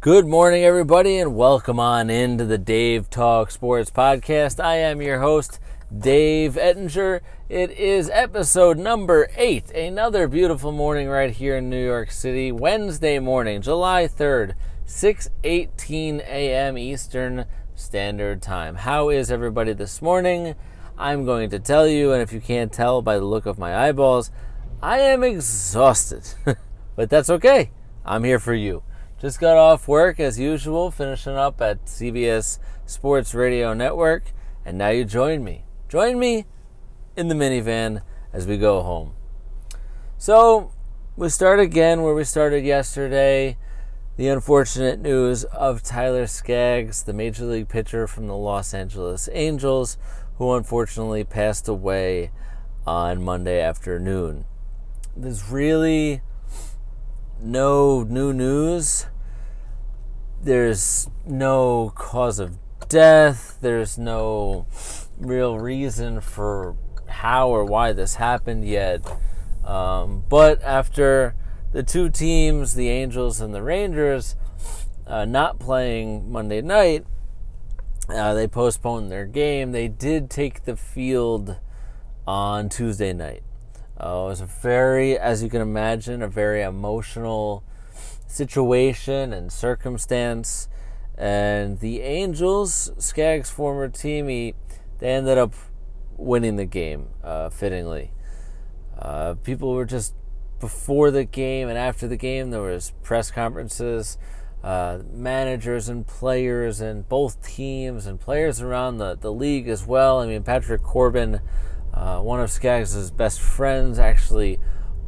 Good morning, everybody, and welcome on into the Dave Talk Sports Podcast. I am your host, Dave Ettinger. It is episode number 8. Another beautiful morning right here in New York City. Wednesday morning, July 3rd, 6:18 a.m. Eastern Standard Time. How is everybody this morning? I'm going to tell you, and if you can't tell by the look of my eyeballs, I am exhausted. But that's okay. I'm here for you. Just got off work as usual, finishing up at CBS Sports Radio Network, and now you join me. Join me in the minivan as we go home. So, we start again where we started yesterday. The unfortunate news of Tyler Skaggs, the Major League pitcher from the Los Angeles Angels, who unfortunately passed away on Monday afternoon. There's really no new news. There's no cause of death. There's no real reason for how or why this happened yet. But after the two teams, the Angels and the Rangers, not playing Monday night, they postponed their game. They did take the field on Tuesday night. It was as you can imagine, a very emotional situation and circumstance. And the Angels, Skaggs' former team, they ended up winning the game, fittingly. People were just, before the game and after the game, there was press conferences, managers and players and both teams and players around the league as well. I mean, Patrick Corbin, one of Skaggs' best friends, actually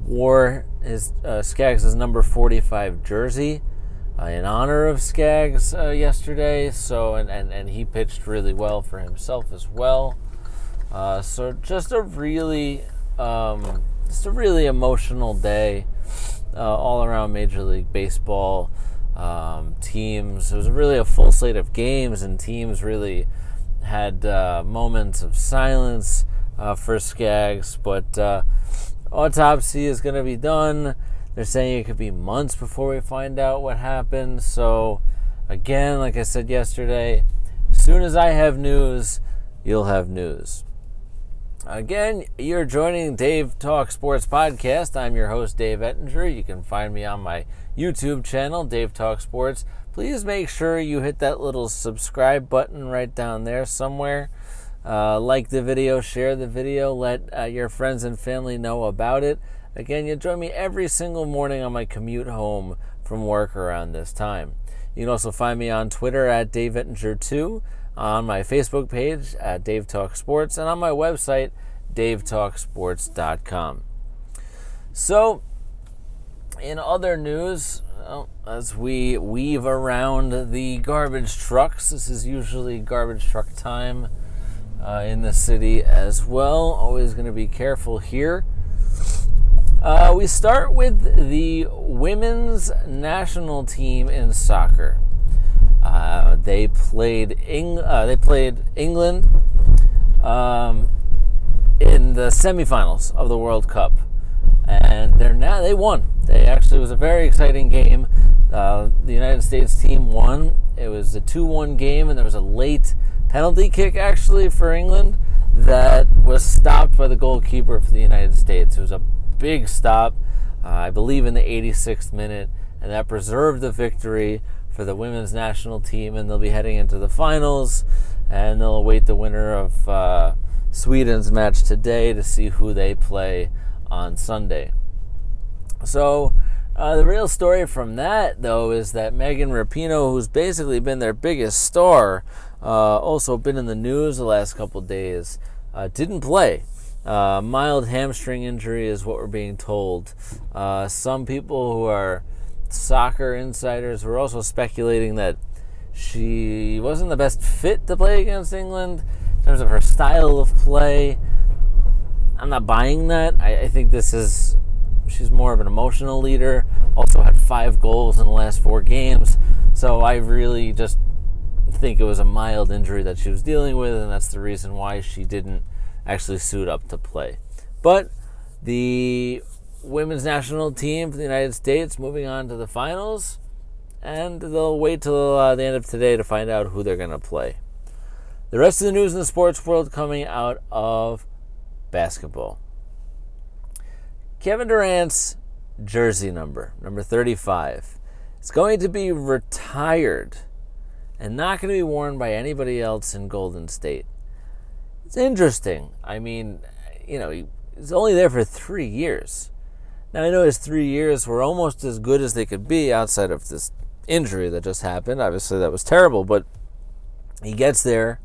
wore Skaggs' number 45 jersey in honor of Skaggs yesterday. So and he pitched really well for himself as well. So just a really emotional day all around Major League Baseball. Teams, it was really a full slate of games, and teams really had moments of silence for Skaggs, but autopsy is going to be done. They're saying it could be months before we find out what happened. So again, like I said yesterday, as soon as I have news, you'll have news. Again, you're joining Dave Talk Sports Podcast. I'm your host, Dave Ettinger. You can find me on my YouTube channel, Dave Talk Sports. Please make sure you hit that little subscribe button right down there somewhere. Like the video, share the video, let your friends and family know about it. Again, you'll join me every single morning on my commute home from work around this time. You can also find me on Twitter at Dave Ettinger2, on my Facebook page at Dave Talk Sports, and on my website, DaveTalkSports.com. So, in other news, as we weave around the garbage trucks, this is usually garbage truck time in the city as well. Always going to be careful here. We start with the women's national team in soccer. They played England in the semifinals of the World Cup, and they won. It was a very exciting game. The United States team won. It was a 2-1 game, and there was a late penalty kick actually for England that was stopped by the goalkeeper for the United States. It was a big stop, I believe in the 86th minute, and that preserved the victory for the women's national team, and they'll be heading into the finals, and they'll await the winner of Sweden's match today to see who they play on Sunday. So the real story from that, though, is that Megan Rapinoe, who's basically been their biggest star, also been in the news the last couple days, didn't play. Mild hamstring injury is what we're being told. Some people who are soccer insiders were also speculating that she wasn't the best fit to play against England in terms of her style of play. I'm not buying that. I think she's more of an emotional leader. Also had 5 goals in the last 4 games. So I really just think it was a mild injury that she was dealing with, and that's the reason why she didn't actually suit up to play. But the women's national team for the United States moving on to the finals, and they'll wait till the end of today to find out who they're going to play. The rest of the news in the sports world coming out of basketball. Kevin Durant's jersey number 35, is going to be retired and not going to be worn by anybody else in Golden State. It's interesting. I mean, he's only there for 3 years. Now, I know his 3 years were almost as good as they could be outside of this injury that just happened. Obviously, that was terrible, but he gets there.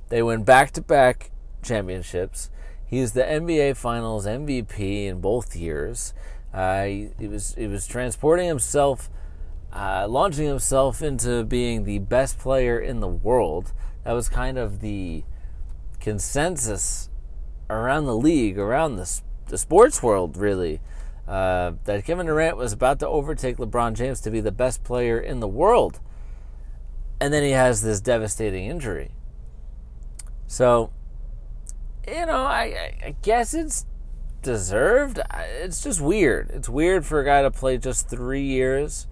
They win back-to-back championships. He's the NBA Finals MVP in both years. He was transporting himself, launching himself into being the best player in the world. That was kind of the consensus around the league, around the sports world, really, that Kevin Durant was about to overtake LeBron James to be the best player in the world. And then he has this devastating injury. So, I guess it's deserved. It's just weird. It's weird for a guy to play just 3 years,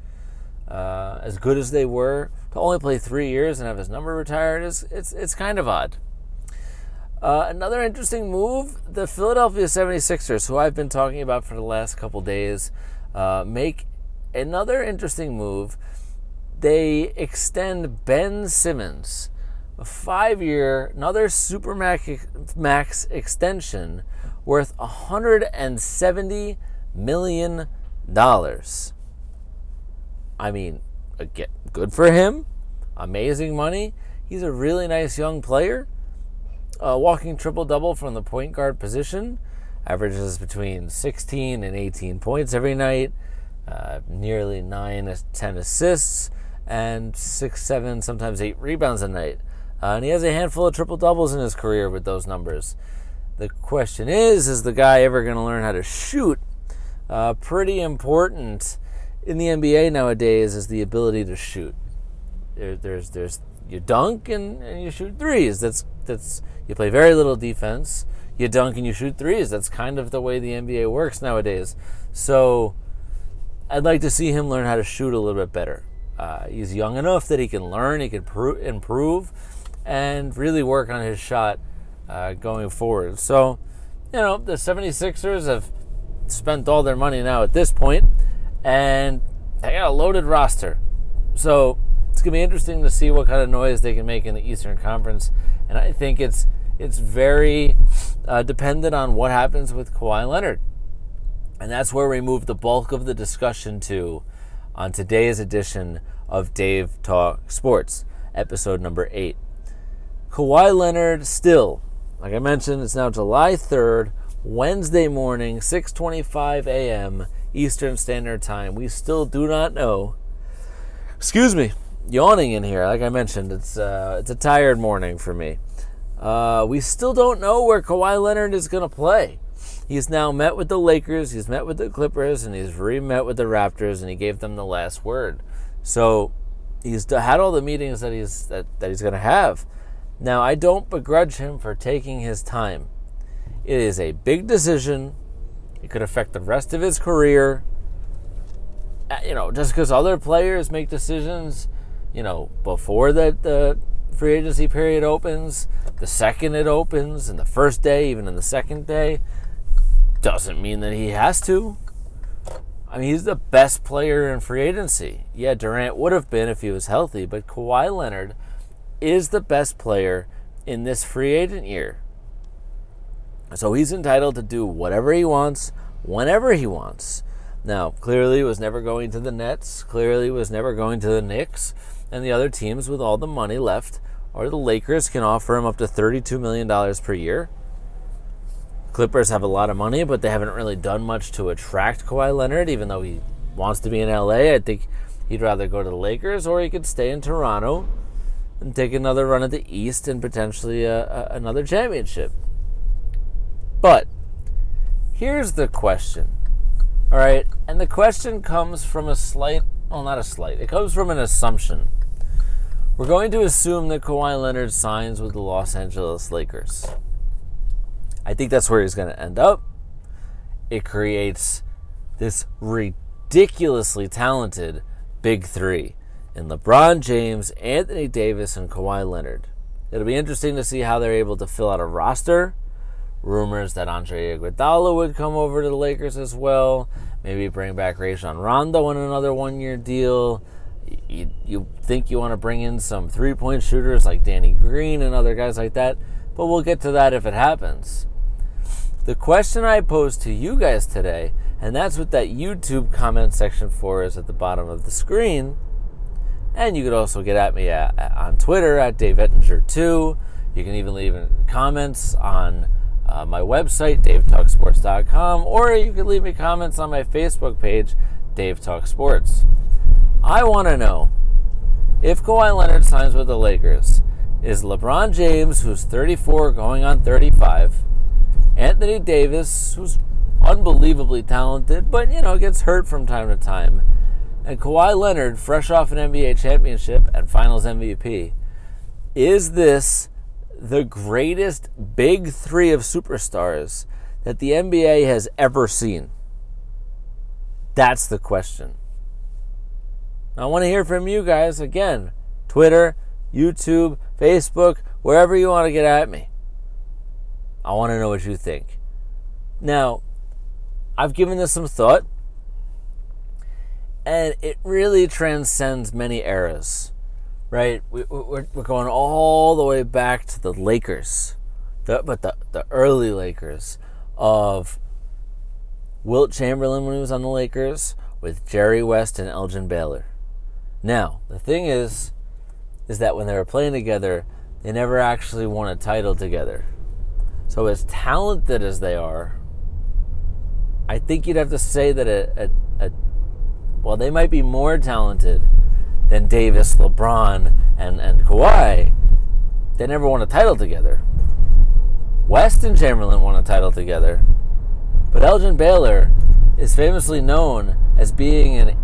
as good as they were, to only play 3 years and have his number retired. It's kind of odd. Another interesting move, the Philadelphia 76ers, who I've been talking about for the last couple days, make another interesting move. They extend Ben Simmons a 5-year, another Supermax extension worth $170 million. I mean, again, good for him. Amazing money. He's a really nice young player. Walking triple-double from the point guard position. Averages between 16 and 18 points every night. Nearly 9 to 10 assists. And 6, 7, sometimes 8 rebounds a night. And he has a handful of triple-doubles in his career with those numbers. The question is the guy ever going to learn how to shoot? Pretty important in the NBA nowadays is the ability to shoot. There's you dunk and you shoot threes. That's you play very little defense. You dunk and you shoot threes. That's kind of the way the NBA works nowadays. So I'd like to see him learn how to shoot a little bit better. He's young enough that he can learn, he can improve, and really work on his shot going forward. So, the 76ers have spent all their money now at this point, and they got a loaded roster. So it's going to be interesting to see what kind of noise they can make in the Eastern Conference. And I think it's very dependent on what happens with Kawhi Leonard. And that's where we move the bulk of the discussion to on today's edition of Dave Talk Sports, episode number 8. Kawhi Leonard still, like I mentioned, it's now July 3rd, Wednesday morning, 6:25 a.m. Eastern Standard Time. We still do not know. Excuse me, yawning in here. Like I mentioned, it's a tired morning for me. We still don't know where Kawhi Leonard is going to play. He's now met with the Lakers, he's met with the Clippers, and he's re-met with the Raptors, and he gave them the last word. So he's had all the meetings that he's going to have. Now, I don't begrudge him for taking his time. It is a big decision. It could affect the rest of his career. Just because other players make decisions, before the free agency period opens, the second it opens, and the first day, even in the second day, doesn't mean that he has to. I mean, he's the best player in free agency. Yeah, Durant would have been if he was healthy, but Kawhi Leonard is the best player in this free agent year. So he's entitled to do whatever he wants, whenever he wants. Now, clearly he was never going to the Nets, clearly he was never going to the Knicks, and the other teams with all the money left, or the Lakers, can offer him up to $32 million per year. Clippers have a lot of money, but they haven't really done much to attract Kawhi Leonard, even though he wants to be in LA. I think he'd rather go to the Lakers, or he could stay in Toronto and take another run at the East and potentially another championship. But here's the question, all right? And the question comes from it comes from an assumption. We're going to assume that Kawhi Leonard signs with the Los Angeles Lakers. I think that's where he's going to end up. It creates this ridiculously talented big three. in LeBron James, Anthony Davis, and Kawhi Leonard. It'll be interesting to see how they're able to fill out a roster. Rumors that Andre Iguodala would come over to the Lakers as well. Maybe bring back Rajon Rondo on another one-year deal. You think you want to bring in some three-point shooters like Danny Green and other guys like that, but we'll get to that if it happens. The question I posed to you guys today, and that's what that YouTube comment section for is at the bottom of the screen. And you could also get at me on Twitter at DaveEttinger2. You can even leave comments on my website, DaveTalksSports.com, or you can leave me comments on my Facebook page, Dave Talk Sports. I want to know, if Kawhi Leonard signs with the Lakers, is LeBron James, who's 34 going on 35, Anthony Davis, who's unbelievably talented, but, gets hurt from time to time, and Kawhi Leonard, fresh off an NBA championship and finals MVP, is this the greatest big three of superstars that the NBA has ever seen? That's the question. I want to hear from you guys. Again, Twitter, YouTube, Facebook, wherever you want to get at me. I want to know what you think. Now, I've given this some thought, and it really transcends many eras, right? We're going all the way back to the Lakers, the early Lakers of Wilt Chamberlain when he was on the Lakers with Jerry West and Elgin Baylor. Now, the thing is that when they were playing together, they never actually won a title together. So as talented as they are, I think you'd have to say that well, they might be more talented than Davis, LeBron, and Kawhi. They never won a title together. West and Chamberlain won a title together. But Elgin Baylor is famously known as being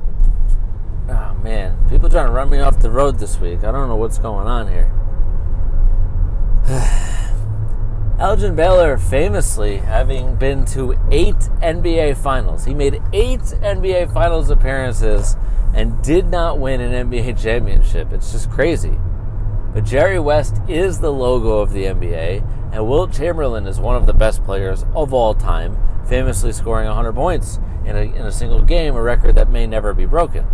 oh man, people trying to run me off the road this week. I don't know what's going on here. Elgin Baylor famously having been to 8 NBA Finals. He made 8 NBA Finals appearances and did not win an NBA championship. It's just crazy. But Jerry West is the logo of the NBA, and Wilt Chamberlain is one of the best players of all time, famously scoring 100 points in a single game, a record that may never be broken.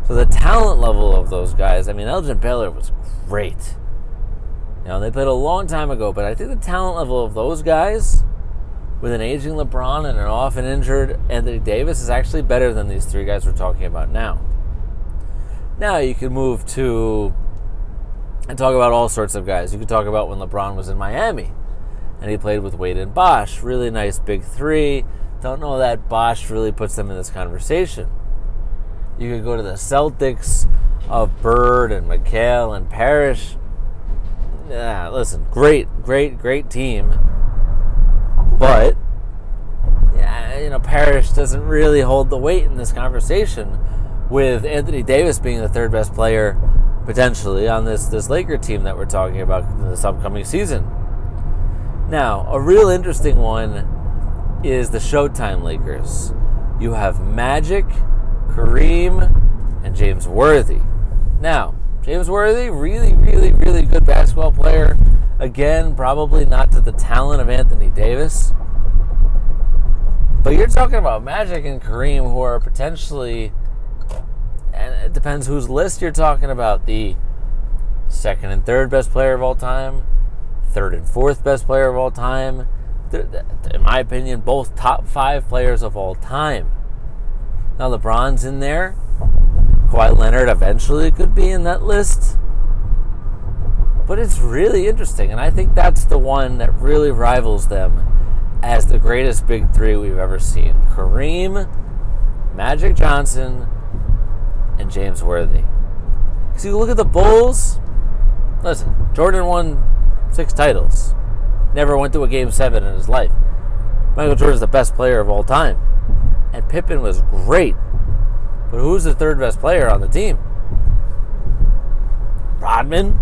So the talent level of those guys, Elgin Baylor was great. They played a long time ago, but I think the talent level of those guys, with an aging LeBron and an often injured Anthony Davis, is actually better than these three guys we're talking about now. Now you can move to and talk about all sorts of guys. You could talk about when LeBron was in Miami and he played with Wade and Bosh. Really nice big three. Don't know that Bosh really puts them in this conversation. You could go to the Celtics of Bird and McHale and Parrish. Yeah, listen, great team. But, Parrish doesn't really hold the weight in this conversation, with Anthony Davis being the third best player, potentially, on this Laker team that we're talking about in this upcoming season. Now, a real interesting one is the Showtime Lakers. You have Magic, Kareem, and James Worthy. Now, James Worthy, really, really, really good basketball player. Again, probably not to the talent of Anthony Davis. But you're talking about Magic and Kareem, who are potentially, and it depends whose list you're talking about, the second and third best player of all time, third and fourth best player of all time. In my opinion, both top 5 players of all time. Now LeBron's in there. Kawhi Leonard eventually could be in that list. But it's really interesting, and I think that's the one that really rivals them as the greatest big three we've ever seen. Kareem, Magic Johnson, and James Worthy. Because you look at the Bulls, listen, Jordan won 6 titles. Never went to a Game 7 in his life. Michael Jordan's the best player of all time. And Pippen was great. But who's the third best player on the team? Rodman?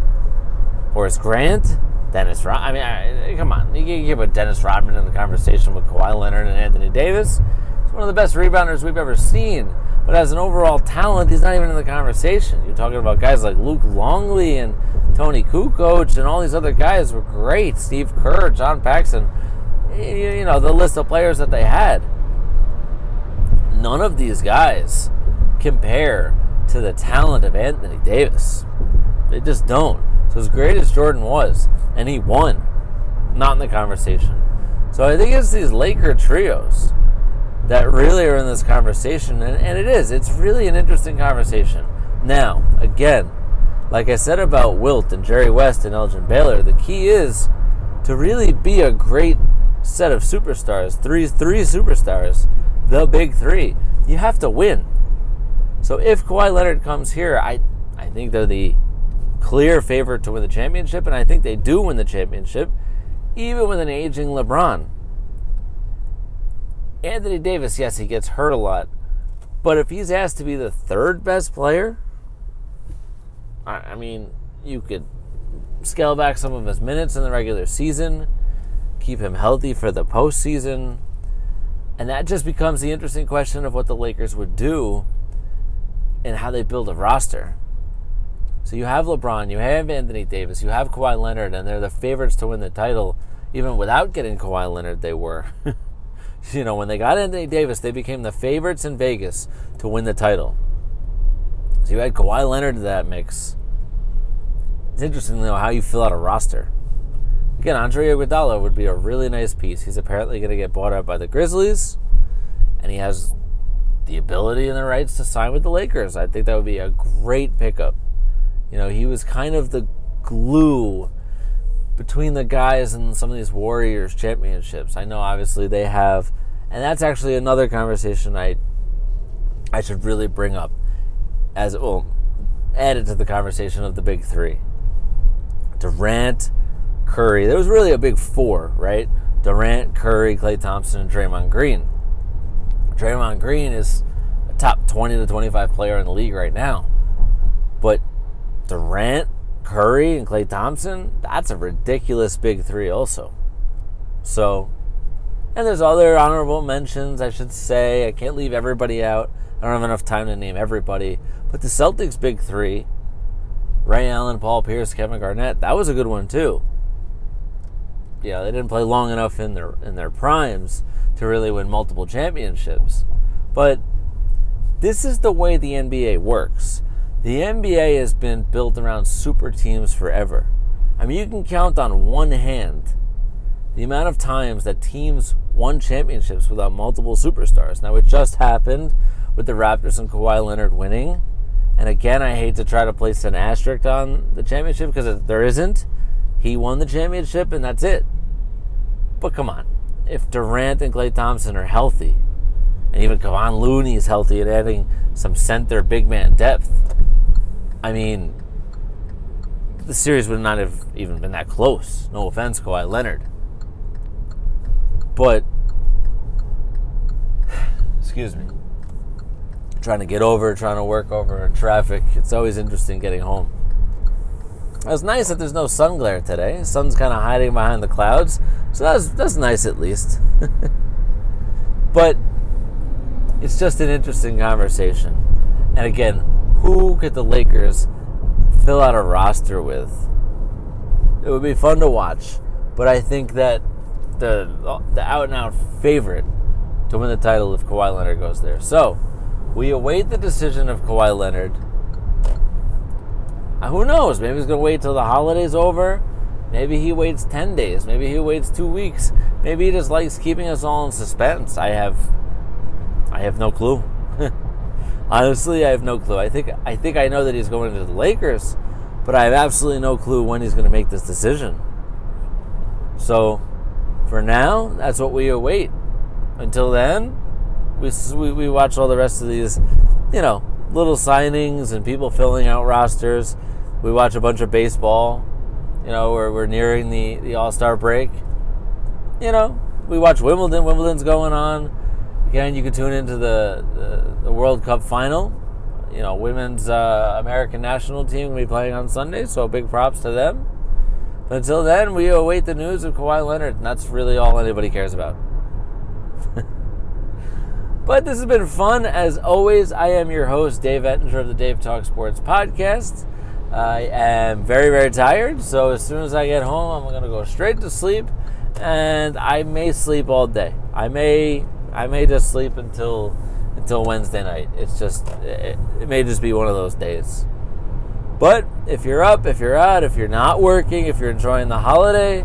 Horace Grant? Dennis Rodman? Come on. You can put Dennis Rodman in the conversation with Kawhi Leonard and Anthony Davis. He's one of the best rebounders we've ever seen. But as an overall talent, he's not even in the conversation. You're talking about guys like Luke Longley and Tony Kukoc and all these other guys were great. Steve Kerr, John Paxson, you know, the list of players that they had. None of these guys compare to the talent of Anthony Davis. They just don't. So as great as Jordan was, and he won, not in the conversation. So I think it's these Laker trios that really are in this conversation, and it is. It's really an interesting conversation. Now, again, like I said about Wilt and Jerry West and Elgin Baylor, the key is to really be a great set of superstars, three superstars, the big three. You have to win. So if Kawhi Leonard comes here, I think they're the clear favorite to win the championship, and I think they do win the championship, even with an aging LeBron. Anthony Davis, yes, he gets hurt a lot, but if he's asked to be the third best player, I mean, you could scale back some of his minutes in the regular season, keep him healthy for the postseason, and that just becomes the interesting question of what the Lakers would do and how they build a roster. So you have LeBron, you have Anthony Davis, you have Kawhi Leonard, and they're the favorites to win the title. Even without getting Kawhi Leonard, they were. You know, when they got Anthony Davis, they became the favorites in Vegas to win the title. So you add Kawhi Leonard to that mix. It's interesting, though, how you fill out a roster. Again, Andre Iguodala would be a really nice piece. He's apparently going to get bought out by the Grizzlies, and he has the ability and the rights to sign with the Lakers. I think that would be a great pickup. You know, he was kind of the glue between the guys and some of these Warriors championships. I know obviously they have, and that's actually another conversation I should really bring up as, well, add it to the conversation of the big three. Durant, Curry. There was really a big four, right? Durant, Curry, Klay Thompson, and Draymond Green. Draymond Green is a top 20 to 25 player in the league right now. But Durant, Curry, and Klay Thompson, that's a ridiculous big three also. So, and there's other honorable mentions, I should say. I can't leave everybody out. I don't have enough time to name everybody. But the Celtics big three, Ray Allen, Paul Pierce, Kevin Garnett, that was a good one too. Yeah, they didn't play long enough in their primes to really win multiple championships. But this is the way the NBA works. The NBA has been built around super teams forever. I mean, you can count on one hand the amount of times that teams won championships without multiple superstars. Now, it just happened with the Raptors and Kawhi Leonard winning. And again, I hate to try to place an asterisk on the championship because there isn't. He won the championship and that's it. But come on. If Durant and Klay Thompson are healthy, and even Kevon Looney is healthy and adding some center big man depth, I mean, the series would not have even been that close. No offense, Kawhi Leonard. But, excuse me, trying to work over in traffic. It's always interesting getting home. It was nice that there's no sun glare today. The sun's kind of hiding behind the clouds. So that's nice at least. But it's just an interesting conversation. And again, who could the Lakers fill out a roster with? It would be fun to watch, but I think that the out-and-out favorite to win the title if Kawhi Leonard goes there. So, we await the decision of Kawhi Leonard. Who knows? Maybe he's going to wait till the holidays over. Maybe he waits 10 days. Maybe he waits 2 weeks. Maybe he just likes keeping us all in suspense. I have no clue. Honestly, I have no clue. I think I know that he's going to the Lakers, but I have absolutely no clue when he's going to make this decision. So, for now, that's what we await. Until then, we watch all the rest of these, little signings and people filling out rosters. We watch a bunch of baseball. Where we're nearing the All-Star break. We watch Wimbledon. Wimbledon's going on. Again, you can tune into the World Cup final. Women's American national team will be playing on Sunday, so big props to them. But until then, we await the news of Kawhi Leonard, and that's really all anybody cares about. But this has been fun. As always, I am your host, Dave Ettinger of the Dave Talk Sports podcast. I am very, very tired, so as soon as I get home, I'm going to go straight to sleep, and I may sleep all day. I may just sleep until Wednesday night. It may just be one of those days. But if you're up, if you're out, if you're not working, if you're enjoying the holiday,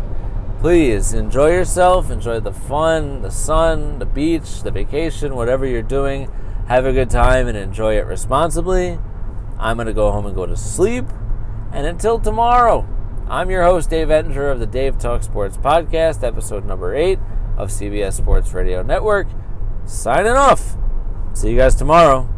please enjoy yourself, enjoy the fun, the sun, the beach, the vacation, whatever you're doing. Have a good time and enjoy it responsibly. I'm going to go home and go to sleep. And until tomorrow, I'm your host, Dave Ettinger of the Dave Talk Sports podcast, episode number 8 of CBS Sports Radio Network. Signing off. See you guys tomorrow.